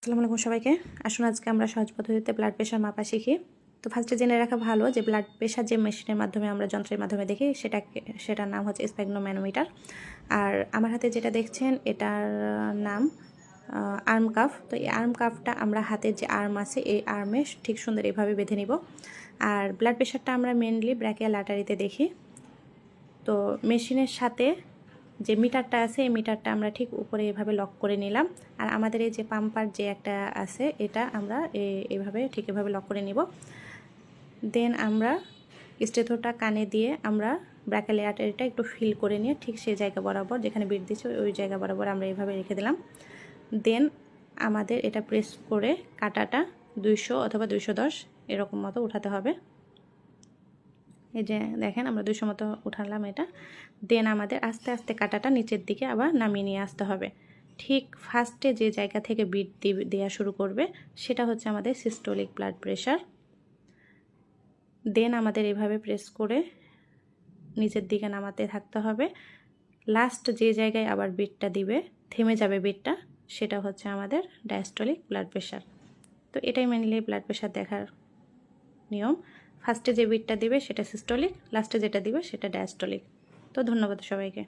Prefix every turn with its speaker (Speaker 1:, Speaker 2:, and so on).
Speaker 1: আসসালামু আলাইকুম সবাইকে। আসুন আজকে আমরা সহজ পদ্ধতিতে ব্লাড প্রেশার মাপা শিখি। তো ফার্স্টে জেনে রাখা ভালো যে ব্লাড প্রেশার যে মেশিনের মাধ্যমে আমরা যন্ত্রের মাধ্যমে দেখি সেটার নাম হচ্ছে স্প্যাগনোম্যানোমিটার। আর আমার হাতে যেটা দেখছেন এটার নাম আর্ম কাফ। তো এই আর্ম কাফটা আমরা হাতের যে আর্ম আছে এই আর্মে ঠিক সুন্দর এভাবে বেঁধে নিব। আর ব্লাড প্রেশারটা আমরা মেনলি ব্র্যাকিয়াল আর্টারিতে দেখি। তো মেশিনের সাথে যে মিটারটা আছে এই মিটারটা আমরা ঠিক উপরে এভাবে লক করে নিলাম। আর আমাদের এই যে পাম্পার যে একটা আছে এটা আমরা এভাবে ঠিক এভাবে লক করে নিব। দেন আমরা স্টেথোটা কানে দিয়ে আমরা ব্র্যাকিয়াল আর্টারিটা একটু ফিল করে নিয়ে ঠিক সেই জায়গা বরাবর যেখানে বিট দিচ্ছে ওই জায়গা বরাবর আমরা এভাবে রেখে দিলাম। দেন আমাদের এটা প্রেস করে কাটাটা 200 অথবা 210 এরকম মতো উঠাতে হবে। এই যে দেখেন আমরা 200 মতো উঠালাম এটা। দেন আমাদের আস্তে আস্তে কাটাটা নিচের দিকে আবার নামিয়ে নিয়ে আসতে হবে। ঠিক ফার্স্টে যে জায়গা থেকে বিট দেওয়া শুরু করবে সেটা হচ্ছে আমাদের সিস্টোলিক ব্লাড প্রেশার। দেন আমাদের এভাবে প্রেস করে নিচের দিকে নামাতে থাকতে হবে। লাস্ট যে জায়গায় আবার বিটটা দিবে থেমে যাবে বিটটা, সেটা হচ্ছে আমাদের ডায়াস্টোলিক ব্লাড প্রেশার। তো এটাই মেনলি ব্লাড প্রেশার দেখার নিয়ম। ফার্স্টে যে বিটটা দিবে সেটা সিস্টোলিক, লাস্টে যেটা দিবে সেটা ডায়াস্টোলিক। তো ধন্যবাদ সবাইকে।